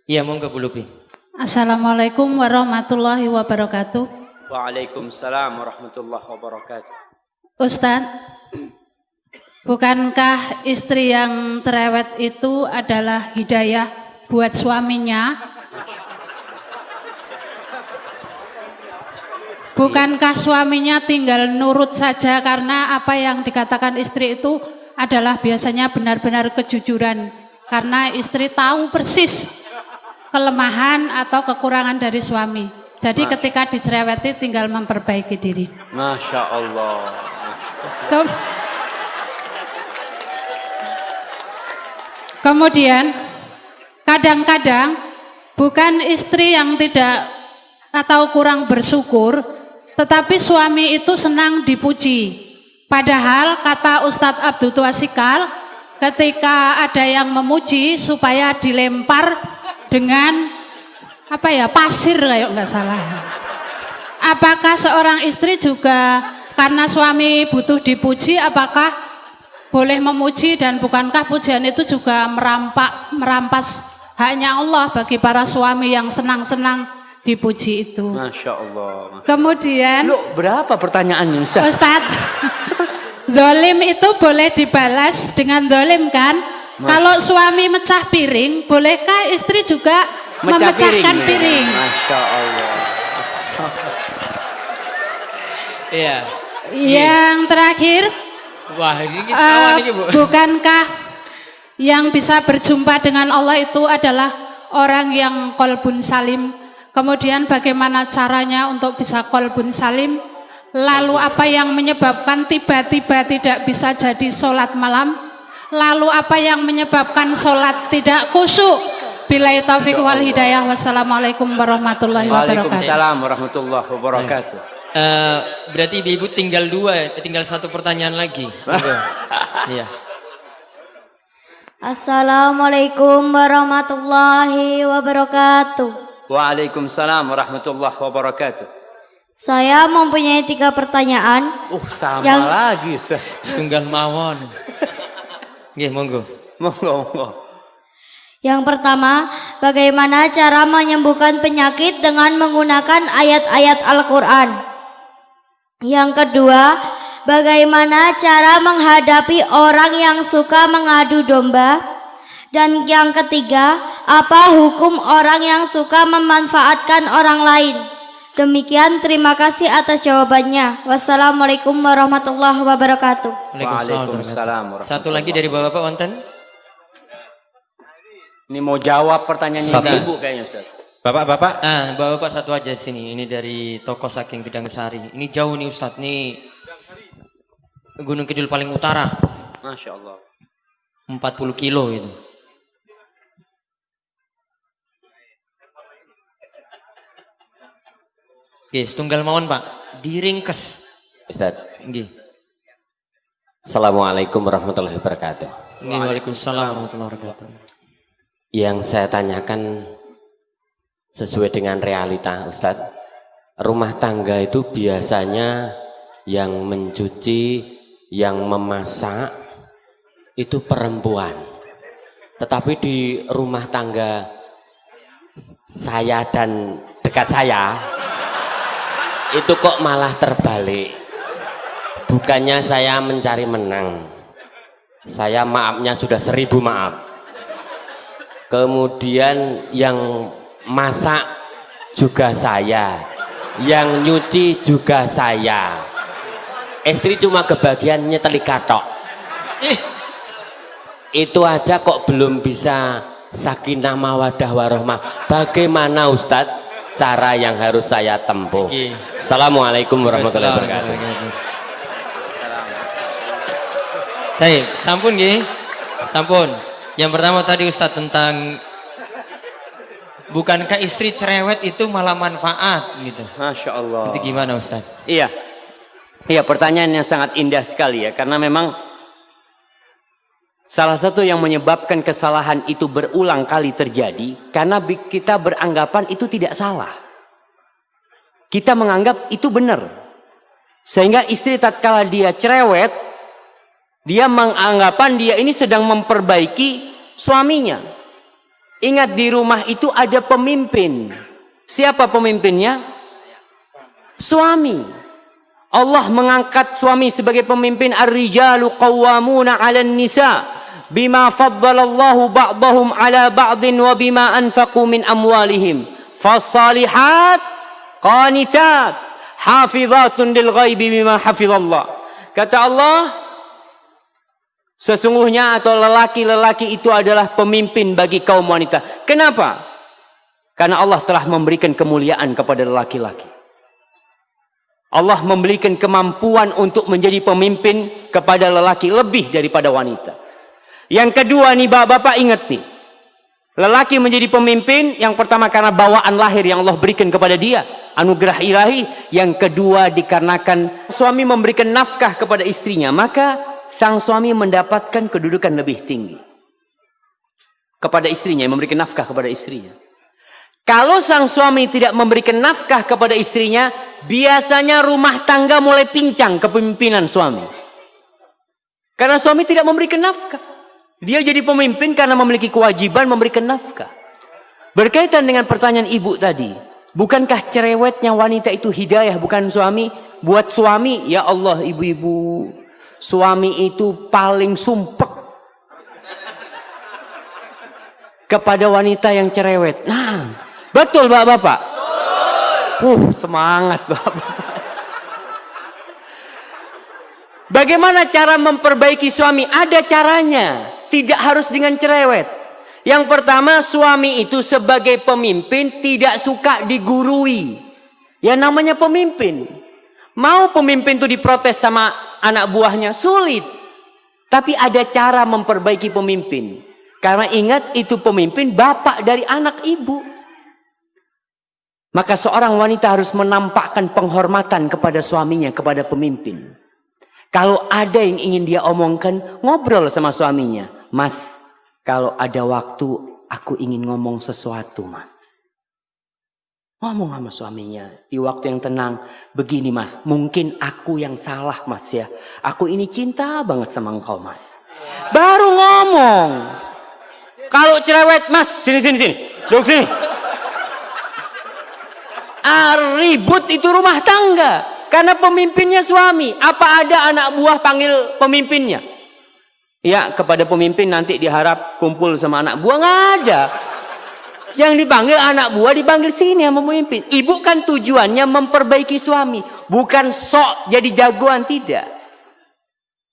Iya, monggo Bu Lupi. Assalamualaikum warahmatullahi wabarakatuh. Waalaikumsalam warahmatullahi wabarakatuh. Ustadz, bukankah istri yang cerewet itu adalah hidayah buat suaminya? Bukankah suaminya tinggal nurut saja karena apa yang dikatakan istri itu adalah biasanya benar-benar kejujuran. Karena istri tahu persis kelemahan atau kekurangan dari suami. Jadi ketika dicereweti tinggal memperbaiki diri. Masya Allah. Kemudian kadang-kadang bukan istri yang tidak atau kurang bersyukur, tetapi suami itu senang dipuji. Padahal kata Ustadz Abdul Tuasikal, ketika ada yang memuji supaya dilempar dengan pasir kayak nggak salah. Apakah seorang istri juga karena suami butuh dipuji, apakah boleh memuji, dan bukankah pujian itu juga merampas haknya Allah bagi para suami yang senang-senang dipuji itu? Masya Allah. Kemudian Loh, berapa pertanyaannya Ustaz? Ustadz, dolim itu boleh dibalas dengan dolim kan? Kalau suami mecah piring, bolehkah istri juga memecahkan piring? Masya Allah. Iya. Yang terakhir, Wah, ini sekawan ini Bu. bukankah yang bisa berjumpa dengan Allah itu adalah orang yang qalbun salim? Kemudian bagaimana caranya untuk bisa qalbun salim? Lalu apa yang menyebabkan tiba-tiba tidak bisa jadi sholat malam? Lalu apa yang menyebabkan sholat tidak khusyuk? Billahi taufiq wal hidayah. Wassalamualaikum warahmatullahi wabarakatuh. Waalaikumsalam warahmatullahi wabarakatuh. Berarti Ibu tinggal satu pertanyaan lagi. Iya. Assalamualaikum warahmatullahi wabarakatuh. Waalaikumsalam warahmatullahi wabarakatuh. Saya mempunyai 3 pertanyaan. Sama lagi Ustaz. Setunggal mawon. Nggih, monggo. Monggo. Yang pertama, bagaimana cara menyembuhkan penyakit dengan menggunakan ayat-ayat Al-Quran? Yang kedua, bagaimana cara menghadapi orang yang suka mengadu domba? Dan yang ketiga, apa hukum orang yang suka memanfaatkan orang lain? Demikian, terima kasih atas jawabannya. Wassalamualaikum warahmatullahi wabarakatuh. Waalaikumsalam. Satu lagi dari Bapak wonten? Ini mau jawab pertanyaannya Ibu kayaknya Ustaz. Bapak-bapak, Bapak satu aja di sini. Ini dari toko Saking Bidang Sari. Ini jauh nih Ustadz, nih Gunung Kidul paling utara. Masya Allah. 40 kilo itu. Oke, setunggal mawon Pak. Diringkes. Ustaz. Nggih. Assalamualaikum warahmatullahi wabarakatuh. Waalaikumsalam warahmatullahi wabarakatuh. Yang saya tanyakan sesuai dengan realita Ustaz. Rumah tangga itu biasanya yang mencuci, yang memasak itu perempuan. Tetapi di rumah tangga saya dan dekat saya itu kok malah terbalik. Bukannya saya mencari menang, saya maafnya sudah 1000 maaf. Kemudian yang masak juga saya, yang nyuci juga saya. Istri cuma kebagian nyeteli katok. Itu aja kok belum bisa sakinah mawadah warahmah. Bagaimana Ustadz cara yang harus saya tempuh? Assalamualaikum warahmatullahi wabarakatuh. Baik, sampun nggih. Sampun. Yang pertama tadi Ustadz tentang bukankah istri cerewet itu malah manfaat gitu. Masya Allah. Itu gimana Ustadz? Iya. Iya, pertanyaan yang sangat indah sekali ya, karena memang salah satu yang menyebabkan kesalahan itu berulang kali terjadi karena kita beranggapan itu tidak salah. Kita menganggap itu benar. Sehingga istri tatkala dia cerewet, dia menganggapan dia ini sedang memperbaiki suaminya. Ingat, di rumah itu ada pemimpin. Siapa pemimpinnya? Suami. Allah mengangkat suami sebagai pemimpin. Ar-rijalu qawwamuna 'alan nisa bima faddalallahu ba'dahum 'ala ba'din wa bima anfaqu min amwalihim. Fasalihat qanitat hafizatun lil ghaibi bima hafizallah. Kata Allah, sesungguhnya atau lelaki-lelaki itu adalah pemimpin bagi kaum wanita. Kenapa? Karena Allah telah memberikan kemuliaan kepada lelaki-laki. Allah memberikan kemampuan untuk menjadi pemimpin kepada lelaki lebih daripada wanita. Yang kedua nih bapak-bapak, ingat nih. Lelaki menjadi pemimpin yang pertama karena bawaan lahir yang Allah berikan kepada dia, anugerah ilahi. Yang kedua dikarenakan suami memberikan nafkah kepada istrinya, maka sang suami mendapatkan kedudukan lebih tinggi kepada istrinya, memberikan nafkah kepada istrinya. Kalau sang suami tidak memberikan nafkah kepada istrinya, biasanya rumah tangga mulai pincang kepemimpinan suami. Karena suami tidak memberikan nafkah. Dia jadi pemimpin karena memiliki kewajiban memberikan nafkah. Berkaitan dengan pertanyaan ibu tadi, bukankah cerewetnya wanita itu hidayah bukan suami? Buat suami, ya Allah ibu-ibu, suami itu paling sumpek kepada wanita yang cerewet. Nah, betul bapak-bapak? Semangat bapak-bapak. Bagaimana cara memperbaiki suami? Ada caranya. Tidak harus dengan cerewet. Yang pertama, suami itu sebagai pemimpin tidak suka digurui. Ya namanya pemimpin. Mau pemimpin itu diprotes sama anak buahnya? Sulit. Tapi ada cara memperbaiki pemimpin. Karena ingat, itu pemimpin bapak dari anak ibu. Maka seorang wanita harus menampakkan penghormatan kepada suaminya, kepada pemimpin. Kalau ada yang ingin dia omongkan, ngobrol sama suaminya. Mas, kalau ada waktu aku ingin ngomong sesuatu, mas. Ngomong sama suaminya di waktu yang tenang. Begini mas, mungkin aku yang salah mas ya. Aku ini cinta banget sama engkau mas. Baru ngomong. Kalau cerewet, mas, sini. Duduk sini. Ribut itu rumah tangga. Karena pemimpinnya suami. Apa ada anak buah panggil pemimpinnya? Ya, kepada pemimpin nanti diharap kumpul sama anak buah. Nggak ada. Yang dipanggil anak buah dipanggil sini sama pemimpin. Ibu kan tujuannya memperbaiki suami. Bukan sok jadi jagoan, tidak.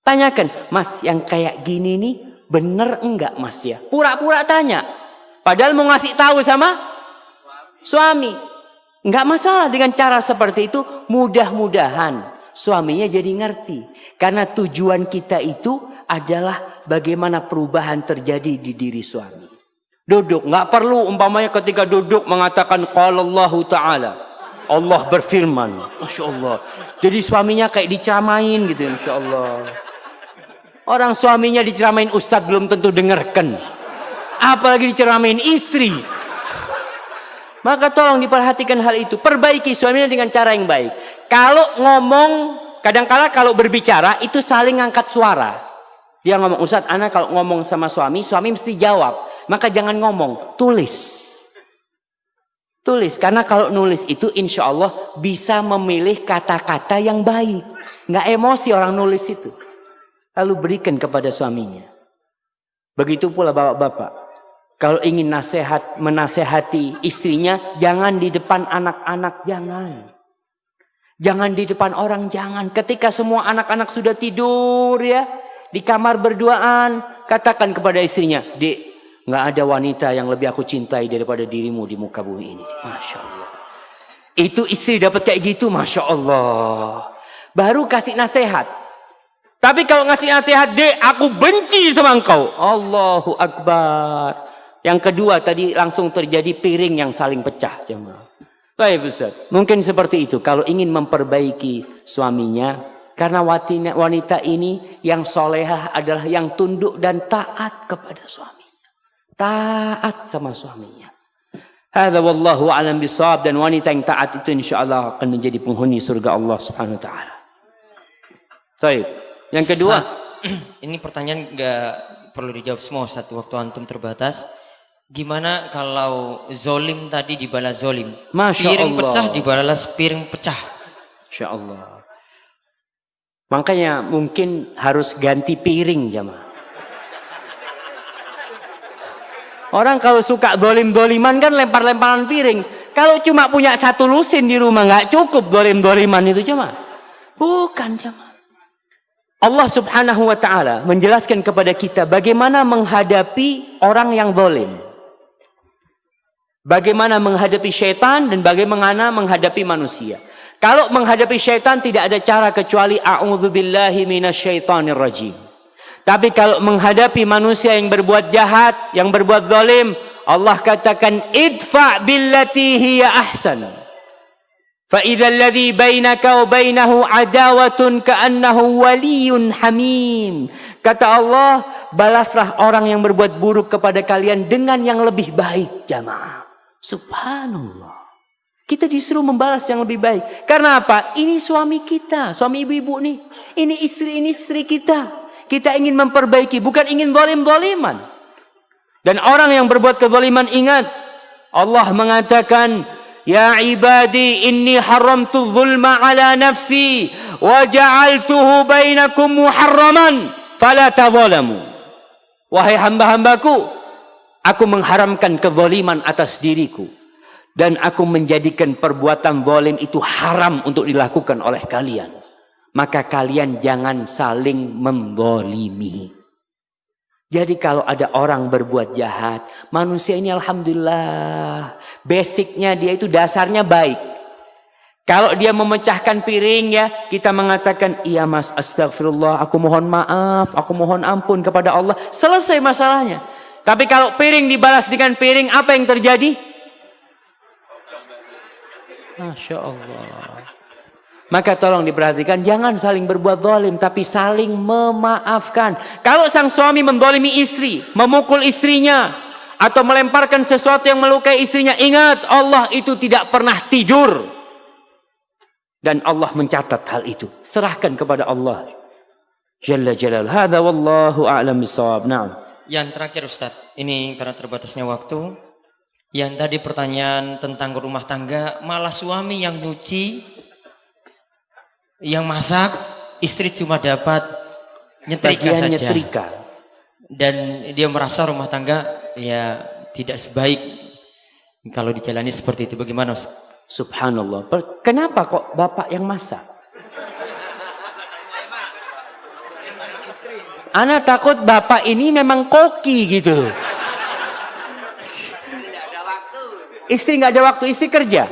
Tanyakan, mas yang kayak gini nih bener enggak mas ya? Pura-pura tanya. Padahal mau ngasih tahu sama suami. Enggak masalah dengan cara seperti itu. Mudah-mudahan suaminya jadi ngerti. Karena tujuan kita itu adalah bagaimana perubahan terjadi di diri suami. Duduk, nggak perlu umpamanya ketika duduk mengatakan qala Allah Ta'ala. Allah berfirman. Masya Allah. Jadi suaminya kayak diceramain gitu, Masya Allah. Orang suaminya diceramain ustadz belum tentu dengarkan. Apalagi diceramain istri. Maka tolong diperhatikan hal itu. Perbaiki suaminya dengan cara yang baik. Kalau ngomong, kadang-kala kalau berbicara itu saling ngangkat suara. Dia ngomong, Ustadz, ana kalau ngomong sama suami mesti jawab. Maka jangan ngomong, tulis. Tulis, karena kalau nulis itu insya Allah bisa memilih kata-kata yang baik. Nggak emosi orang nulis itu. Lalu berikan kepada suaminya. Begitu pula bapak-bapak. Kalau ingin menasehati istrinya, jangan di depan anak-anak, jangan. Jangan di depan orang, jangan. Ketika semua anak-anak sudah tidur ya, di kamar berduaan, katakan kepada istrinya, Dek, nggak ada wanita yang lebih aku cintai daripada dirimu di muka bumi ini. Masya Allah. Itu istri dapat kayak gitu, Masya Allah. Baru kasih nasihat. Tapi kalau ngasih nasihat, Dek, aku benci sama engkau. Allahu Akbar. Yang kedua tadi langsung terjadi piring yang saling pecah. Baik Ustaz. Mungkin seperti itu. Kalau ingin memperbaiki suaminya, karena wanita ini yang solehah adalah yang tunduk dan taat kepada suaminya. Taat sama suaminya. Hadza wallahu a'lam bishawab. Dan wanita yang taat itu insyaallah akan menjadi penghuni surga Allah Subhanahu wa taala. Baik. Yang kedua, ini pertanyaan nggak perlu dijawab semua Ustaz, waktu antum terbatas. Gimana kalau zolim tadi dibalas zolim? Masya Piring Allah. pecah dibalas piring pecah. Masya Allah. Makanya mungkin harus ganti piring jamaah. Orang kalau suka dolim-doliman kan lempar-lemparan piring. Kalau cuma punya satu lusin di rumah nggak cukup dolim-doliman itu jamaah. Bukan jamaah. Allah subhanahu wa ta'ala menjelaskan kepada kita bagaimana menghadapi orang yang dolim. Bagaimana menghadapi syaitan dan bagaimana menghadapi manusia. Kalau menghadapi syaitan tidak ada cara kecuali a'udzubillahi minasyaitonir rajim. Tapi kalau menghadapi manusia yang berbuat jahat, yang berbuat zalim, Allah katakan idfa billati hiya ahsan. Fa idzal ladzi bainaka wa bainahu adawatun ka'annahu waliyyun hamim. Kata Allah, balaslah orang yang berbuat buruk kepada kalian dengan yang lebih baik, jamaah. Subhanallah. Kita disuruh membalas yang lebih baik. Karena apa? Ini suami kita, suami ibu-ibu nih. Ini istri kita. Kita ingin memperbaiki, bukan ingin zalim-zaliman. Dan orang yang berbuat kezaliman, ingat, Allah mengatakan, ya ibadi inni haramtu zulma ala nafsi wa ja'altuhu bainakum muharraman fala tadzalamu. Wahai hamba-hambaku, aku mengharamkan kezaliman atas diriku. Dan aku menjadikan perbuatan zalim itu haram untuk dilakukan oleh kalian. Maka kalian jangan saling menzalimi. Jadi kalau ada orang berbuat jahat, manusia ini alhamdulillah, basicnya dia itu dasarnya baik. Kalau dia memecahkan piring ya, kita mengatakan, iya mas, astagfirullah, aku mohon maaf, aku mohon ampun kepada Allah. Selesai masalahnya. Tapi kalau piring dibalas dengan piring, apa yang terjadi? Masya Allah. Maka tolong diperhatikan, jangan saling berbuat zalim, tapi saling memaafkan. Kalau sang suami menzalimi istri, memukul istrinya, atau melemparkan sesuatu yang melukai istrinya, ingat Allah itu tidak pernah tidur. Dan Allah mencatat hal itu. Serahkan kepada Allah Jalla Jalal. Hadza wallahu a'lam bissawab. Naam. Yang terakhir Ustaz, ini karena terbatasnya waktu. Yang tadi pertanyaan tentang rumah tangga, malah suami yang nyuci, yang masak, istri cuma dapat nyetrika saja. Nyetrika. Dan dia merasa rumah tangga ya tidak sebaik kalau dijalani seperti itu. Bagaimana Ustaz? Subhanallah. Kenapa kok bapak yang masak? Ana takut bapak ini memang koki gitu. Istri nggak ada waktu, istri kerja.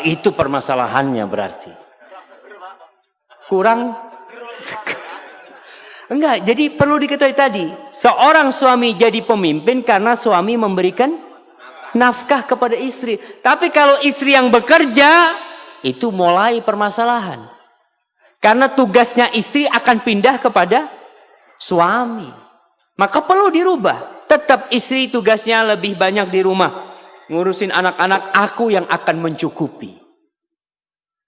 Itu permasalahannya berarti. Kurang. Enggak, jadi perlu diketahui tadi. Seorang suami jadi pemimpin karena suami memberikan nafkah kepada istri. Tapi kalau istri yang bekerja, itu mulai permasalahan. Karena tugasnya istri akan pindah kepada suami. Maka perlu dirubah. Tetap istri tugasnya lebih banyak di rumah. Ngurusin anak-anak, aku yang akan mencukupi.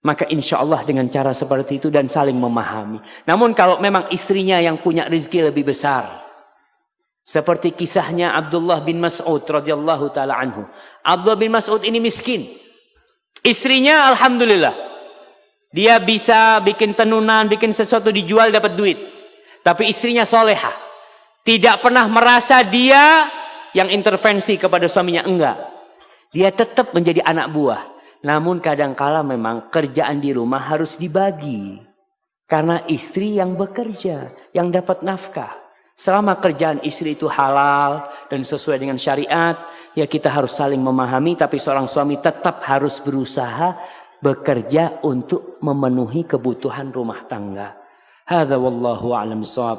Maka insya Allah dengan cara seperti itu dan saling memahami. Namun kalau memang istrinya yang punya rezeki lebih besar. Seperti kisahnya Abdullah bin Mas'ud radhiyallahu taala anhu. Abdullah bin Mas'ud ini miskin. Istrinya alhamdulillah. Dia bisa bikin tenunan, bikin sesuatu dijual dapat duit. Tapi istrinya solehah. Tidak pernah merasa dia yang intervensi kepada suaminya, enggak. Dia tetap menjadi anak buah. Namun kadangkala memang kerjaan di rumah harus dibagi. Karena istri yang bekerja, yang dapat nafkah. Selama kerjaan istri itu halal dan sesuai dengan syariat, ya kita harus saling memahami. Tapi seorang suami tetap harus berusaha bekerja untuk memenuhi kebutuhan rumah tangga. Hadza wallahu a'lam bissawab.